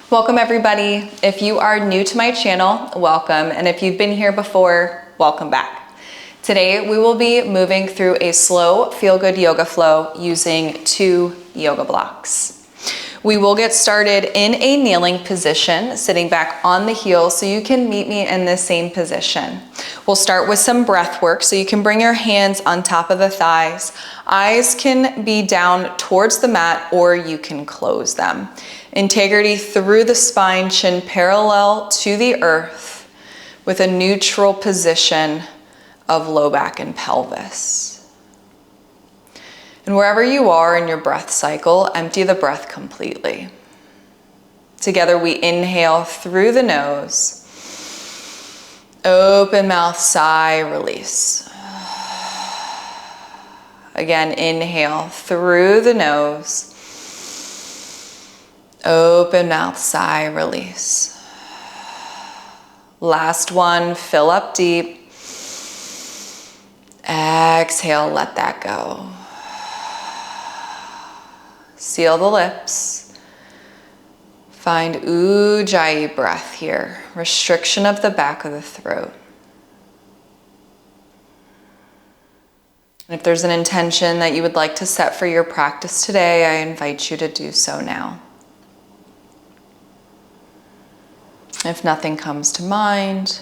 Welcome everybody. If you are new to my channel, welcome. And if you've been here before, welcome back. Today, we will be moving through a slow feel-good yoga flow using 2 yoga blocks. We will get started in a kneeling position, sitting back on the heels, so you can meet me in the same position. We'll start with some breath work, so you can bring your hands on top of the thighs. Eyes can be down towards the mat, or you can close them. Integrity through the spine, chin parallel to the earth, with a neutral position of low back and pelvis. And wherever you are in your breath cycle, empty the breath completely. Together we inhale through the nose. Open mouth, sigh, release. Again, inhale through the nose. Open mouth, sigh, release. Last one, fill up deep. Exhale, let that go. Seal the lips. Find Ujjayi breath here. Restriction of the back of the throat. If there's an intention that you would like to set for your practice today, I invite you to do so now. If nothing comes to mind,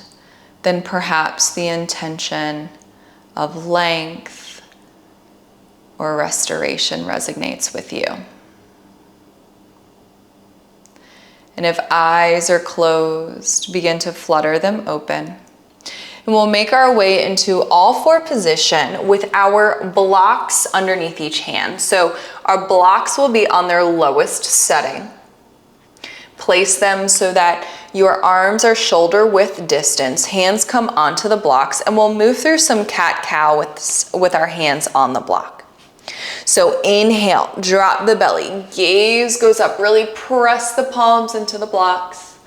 then perhaps the intention of length or restoration resonates with you. And if eyes are closed, begin to flutter them open. And we'll make our way into all 4 position with our blocks underneath each hand. So our blocks will be on their lowest setting. Place them so that your arms are shoulder width distance. Hands come onto the blocks, and we'll move through some cat-cow with our hands on the block. So inhale, drop the belly, gaze goes up, really press the palms into the blocks.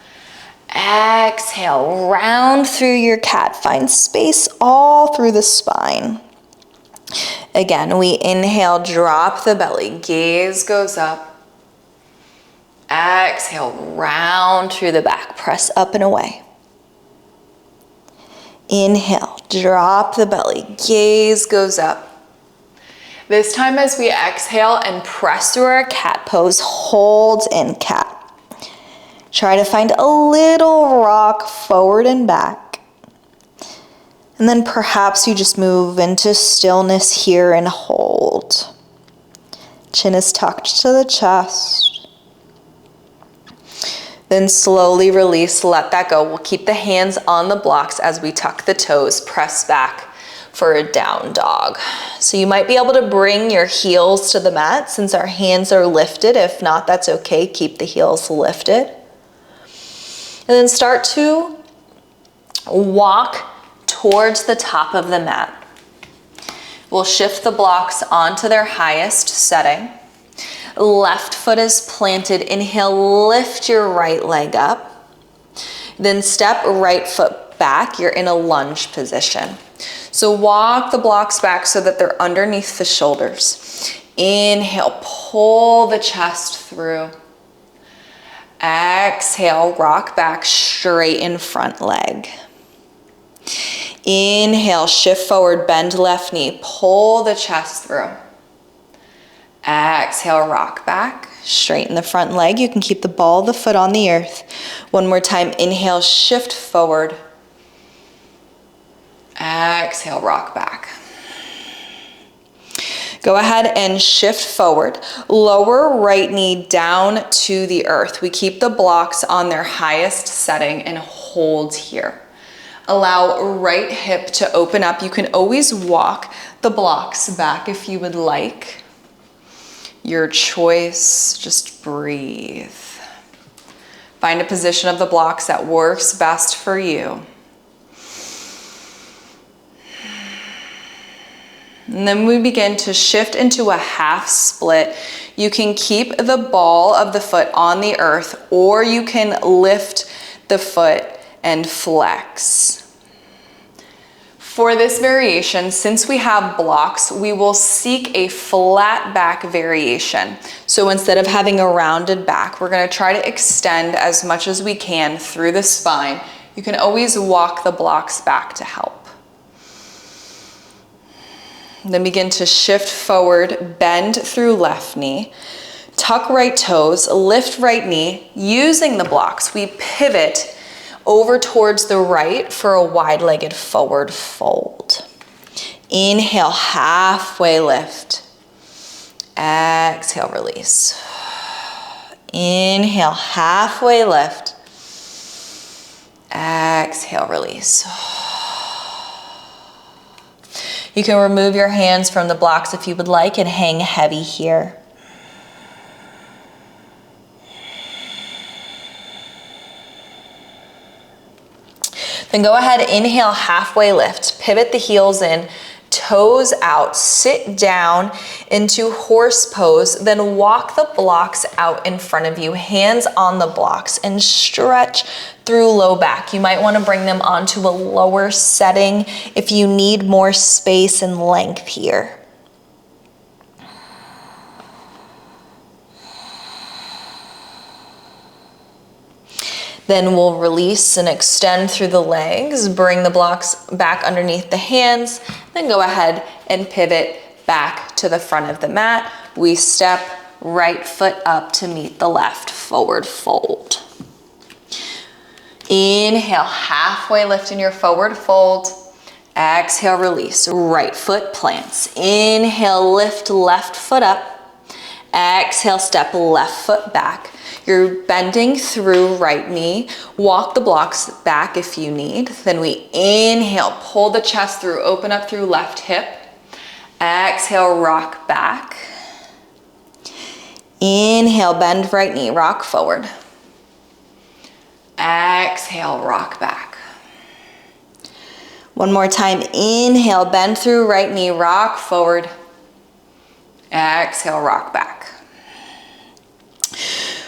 Exhale, round through your cat, find space all through the spine. Again, we inhale, drop the belly, gaze goes up. Exhale, round through the back, press up and away. Inhale, drop the belly, gaze goes up. This time as we exhale and press through our cat pose, hold in cat. Try to find a little rock forward and back. And then perhaps you just move into stillness here and hold. Chin is tucked to the chest. Then slowly release, let that go. We'll keep the hands on the blocks as we tuck the toes, press back for a down dog. So you might be able to bring your heels to the mat since our hands are lifted. If not, that's okay. Keep the heels lifted. And then start to walk towards the top of the mat. We'll shift the blocks onto their highest setting. Left foot is planted. Inhale, lift your right leg up. Then step right foot back. You're in a lunge position. So walk the blocks back so that they're underneath the shoulders. Inhale, pull the chest through. Exhale, rock back, straighten front leg. Inhale, shift forward, bend left knee, pull the chest through. Exhale, rock back, straighten the front leg. You can keep the ball of the foot on the earth. One more time, inhale, shift forward. Exhale, rock back. Go ahead and shift forward. Lower right knee down to the earth. We keep the blocks on their highest setting and hold here. Allow right hip to open up. You can always walk the blocks back if you would like. Your choice, just breathe. Find a position of the blocks that works best for you. And then we begin to shift into a half split. You can keep the ball of the foot on the earth, or you can lift the foot and flex. For this variation, since we have blocks, we will seek a flat back variation. So instead of having a rounded back, we're going to try to extend as much as we can through the spine. You can always walk the blocks back to help. Then begin to shift forward, bend through left knee, tuck right toes, lift right knee. Using the blocks, we pivot over towards the right for a wide-legged forward fold. Inhale, halfway lift. Exhale, release. Inhale, halfway lift. Exhale, release. You can remove your hands from the blocks if you would like and hang heavy here. Then go ahead, inhale, halfway lift. Pivot the heels in, toes out, sit down into horse pose, then walk the blocks out in front of you, hands on the blocks, and stretch through low back. You might want to bring them onto a lower setting if you need more space and length here. Then we'll release and extend through the legs, bring the blocks back underneath the hands, then go ahead and pivot back to the front of the mat. We step right foot up to meet the left, forward fold. Inhale, halfway lift in your forward fold. Exhale, release, right foot plants. Inhale, lift left foot up. Exhale, step left foot back. You're bending through right knee. Walk the blocks back if you need. Then we inhale, pull the chest through, open up through left hip. Exhale, rock back. Inhale, bend right knee, rock forward. Exhale, rock back. One more time, inhale, bend through right knee, rock forward. Exhale, rock back.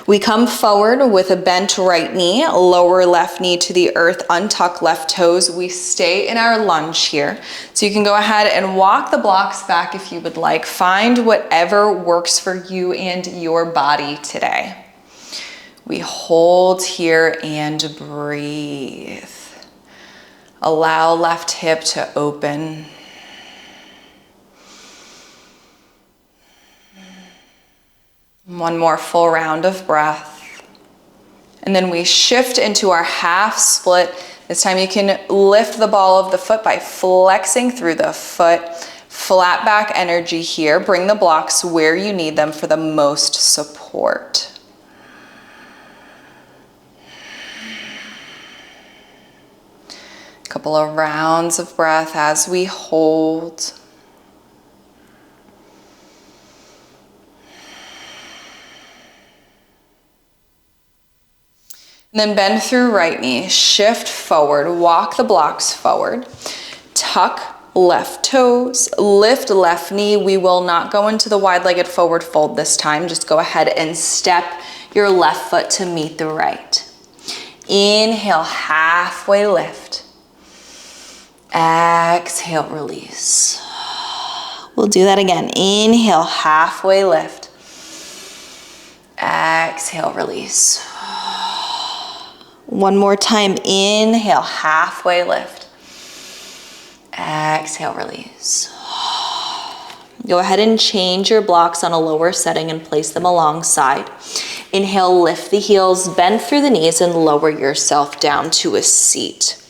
We come forward with a bent right knee, lower left knee to the earth, untuck left toes. We stay in our lunge here. So you can go ahead and walk the blocks back if you would like. Find whatever works for you and your body today. We hold here and breathe. Allow left hip to open. One more full round of breath. And then we shift into our half split. This time you can lift the ball of the foot by flexing through the foot. Flat back energy here. Bring the blocks where you need them for the most support. A couple of rounds of breath as we hold. And then bend through right knee, shift forward, walk the blocks forward, tuck left toes, lift left knee. We will not go into the wide-legged forward fold this time. Just go ahead and step your left foot to meet the right. Inhale, halfway lift. Exhale, release. We'll do that again. Inhale, halfway lift. Exhale, release. One more time, inhale, halfway lift. Exhale, release. Go ahead and change your blocks on a lower setting and place them alongside. Inhale, lift the heels, bend through the knees, and lower yourself down to a seat.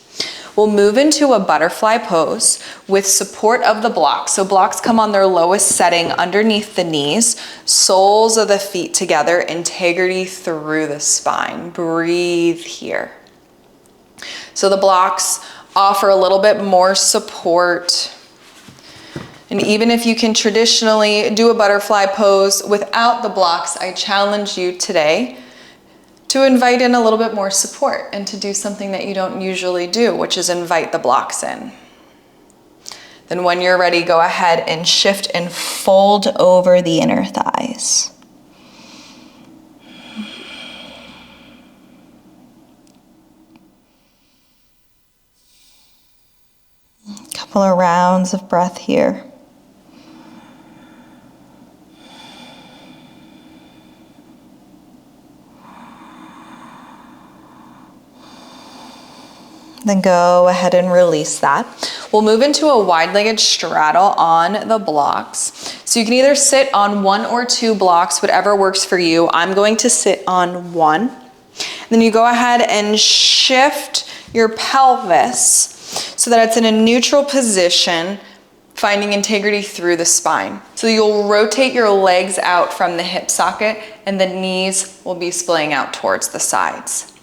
We'll move into a butterfly pose with support of the blocks. So blocks come on their lowest setting underneath the knees, soles of the feet together, integrity through the spine. Breathe here. So the blocks offer a little bit more support. And even if you can traditionally do a butterfly pose without the blocks, I challenge you today to invite in a little bit more support and to do something that you don't usually do, which is invite the blocks in. Then when you're ready, go ahead and shift and fold over the inner thighs. A couple couple of rounds of breath here. Then go ahead and release that. We'll move into a wide-legged straddle on the blocks. So you can either sit on 1 or 2 blocks, whatever works for you. I'm going to sit on 1. Then you go ahead and shift your pelvis so that it's in a neutral position, finding integrity through the spine. So you'll rotate your legs out from the hip socket and the knees will be splaying out towards the sides.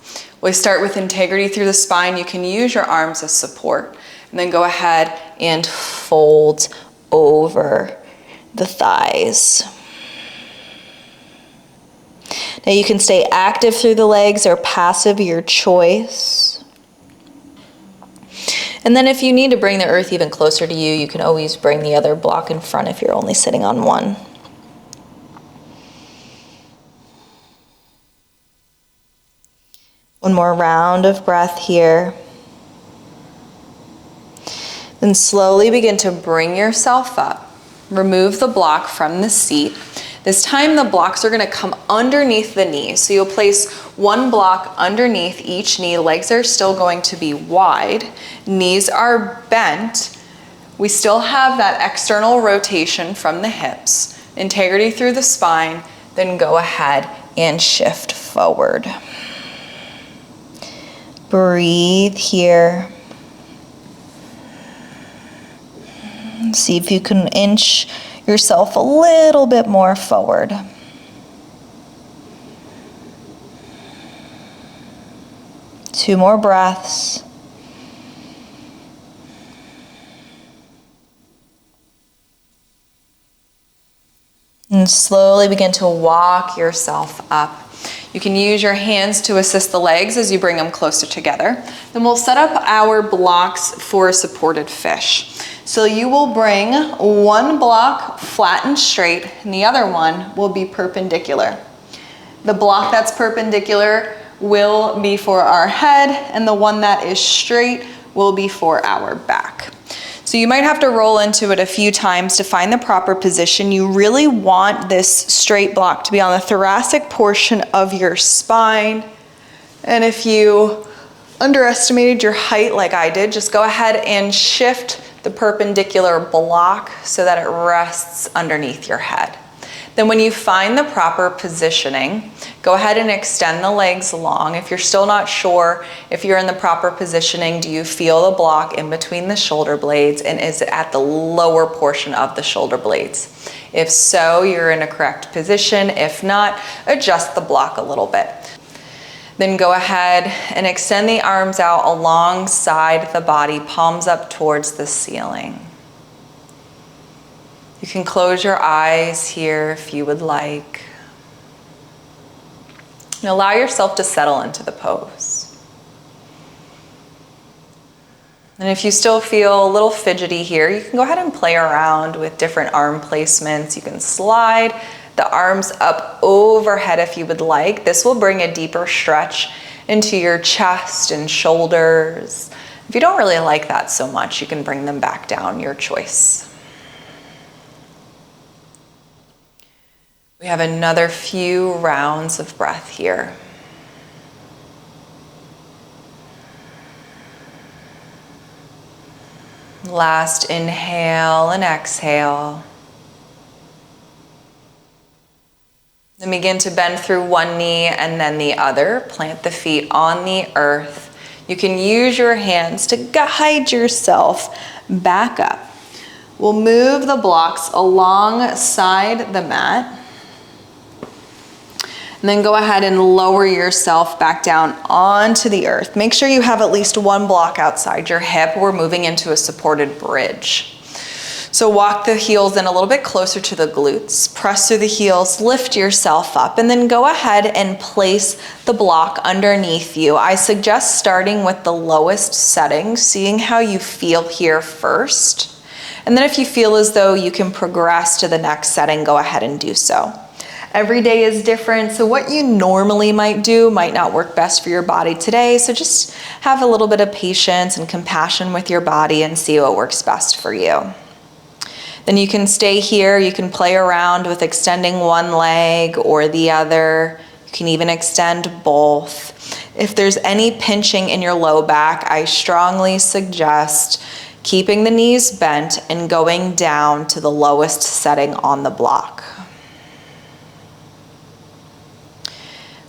We start with integrity through the spine. You can use your arms as support. And then go ahead and fold over the thighs. Now you can stay active through the legs or passive, your choice. And then if you need to bring the earth even closer to you, you can always bring the other block in front if you're only sitting on 1. One more round of breath here. Then slowly begin to bring yourself up. Remove the block from the seat. This time the blocks are going to come underneath the knees. So you'll place 1 block underneath each knee. Legs are still going to be wide. Knees are bent. We still have that external rotation from the hips. Integrity through the spine. Then go ahead and shift forward. Breathe here. See if you can inch yourself a little bit more forward. Two more breaths. And slowly begin to walk yourself up. You can use your hands to assist the legs as you bring them closer together. Then we'll set up our blocks for a supported fish. So you will bring 1 block flat and straight, and the other one will be perpendicular. The block that's perpendicular will be for our head, and the one that is straight will be for our back. So you might have to roll into it a few times to find the proper position. You really want this straight block to be on the thoracic portion of your spine. And if you underestimated your height like I did, just go ahead and shift the perpendicular block so that it rests underneath your head. Then when you find the proper positioning, go ahead and extend the legs long. If you're still not sure if you're in the proper positioning, do you feel the block in between the shoulder blades, and is it at the lower portion of the shoulder blades? If so, you're in a correct position. If not, adjust the block a little bit. Then go ahead and extend the arms out alongside the body, palms up towards the ceiling. You can close your eyes here if you would like. And allow yourself to settle into the pose. And if you still feel a little fidgety here, you can go ahead and play around with different arm placements. You can slide the arms up overhead if you would like. This will bring a deeper stretch into your chest and shoulders. If you don't really like that so much, you can bring them back down, your choice. We have another few rounds of breath here. Last inhale and exhale. Then begin to bend through one knee and then the other. Plant the feet on the earth. You can use your hands to guide yourself back up. We'll move the blocks alongside the mat. And then go ahead and lower yourself back down onto the earth. Make sure you have at least 1 block outside your hip. We're moving into a supported bridge. So walk the heels in a little bit closer to the glutes. Press through the heels, lift yourself up, and then go ahead and place the block underneath you. I suggest starting with the lowest setting, seeing how you feel here first. And then if you feel as though you can progress to the next setting, go ahead and do so. Every day is different, so what you normally might do might not work best for your body today, so just have a little bit of patience and compassion with your body and see what works best for you. Then you can stay here, you can play around with extending one leg or the other. You can even extend both. If there's any pinching in your low back, I strongly suggest keeping the knees bent and going down to the lowest setting on the block.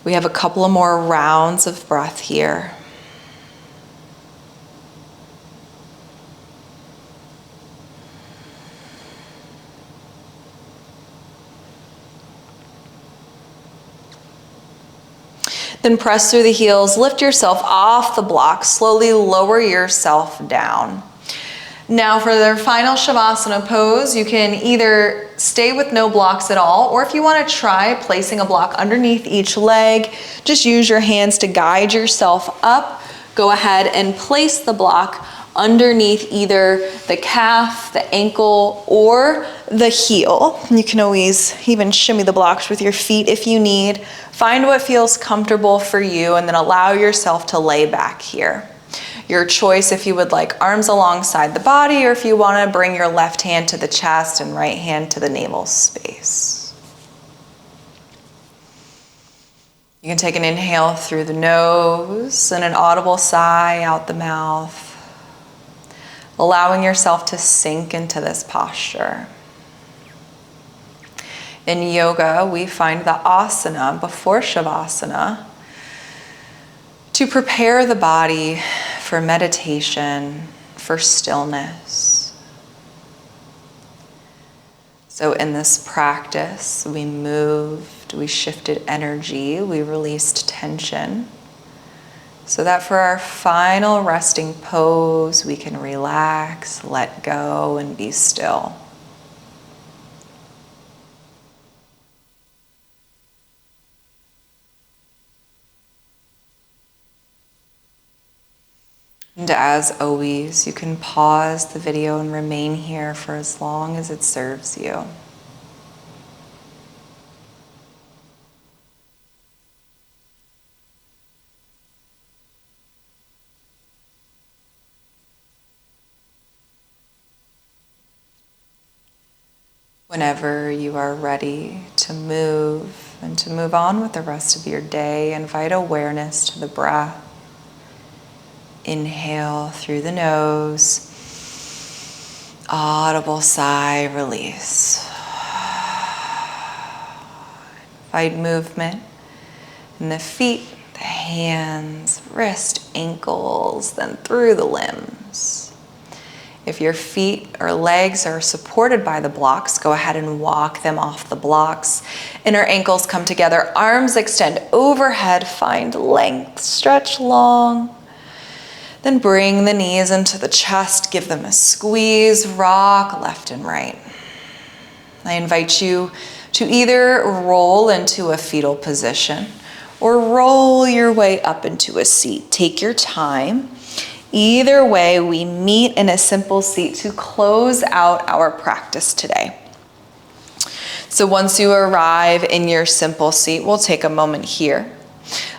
We have a couple of more rounds of breath here. Then press through the heels, lift yourself off the block, slowly lower yourself down. Now for their final Shavasana pose, you can either stay with no blocks at all, or if you want to try placing a block underneath each leg, just use your hands to guide yourself up. Go ahead and place the block underneath either the calf, the ankle, or the heel. You can always even shimmy the blocks with your feet if you need. Find what feels comfortable for you and then allow yourself to lay back here. Your choice if you would like arms alongside the body or if you want to bring your left hand to the chest and right hand to the navel space. You can take an inhale through the nose and an audible sigh out the mouth, allowing yourself to sink into this posture. In yoga, we find the asana before Shavasana to prepare the body for meditation, for stillness. So in this practice, we moved, we shifted energy, we released tension, so that for our final resting pose, we can relax, let go, and be still. And as always, you can pause the video and remain here for as long as it serves you. Whenever you are ready to move and to move on with the rest of your day, invite awareness to the breath. Inhale through the nose, audible sigh, release. Invite movement in the feet, the hands, wrist, ankles, then through the limbs. If your feet or legs are supported by the blocks, go ahead and walk them off the blocks. Inner ankles come together, arms extend overhead, find length, stretch long. Then bring the knees into the chest, give them a squeeze, rock left and right. I invite you to either roll into a fetal position or roll your way up into a seat. Take your time. Either way, we meet in a simple seat to close out our practice today. So once you arrive in your simple seat, we'll take a moment here.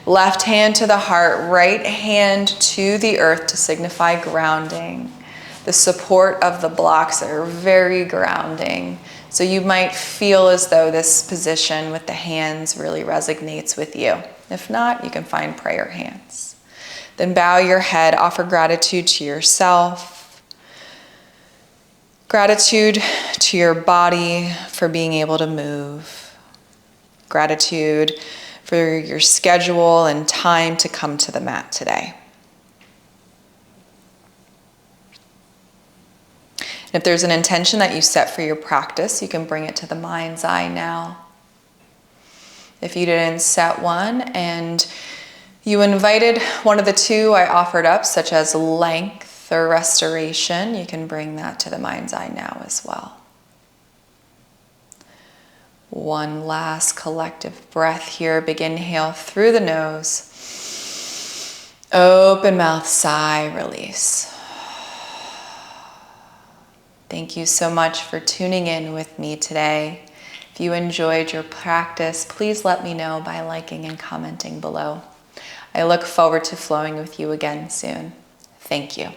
Left hand to the heart, right hand to the earth to signify grounding. The support of the blocks are very grounding. So you might feel as though this position with the hands really resonates with you. If not, you can find prayer hands. Then bow your head, offer gratitude to yourself. Gratitude to your body for being able to move. Gratitude for your schedule and time to come to the mat today. And if there's an intention that you set for your practice, you can bring it to the mind's eye now. If you didn't set one and you invited one of the two I offered up, such as length or restoration, you can bring that to the mind's eye now as well. One last collective breath here. Big inhale through the nose. Open mouth, sigh, release. Thank you so much for tuning in with me today. If you enjoyed your practice, please let me know by liking and commenting below. I look forward to flowing with you again soon. Thank you.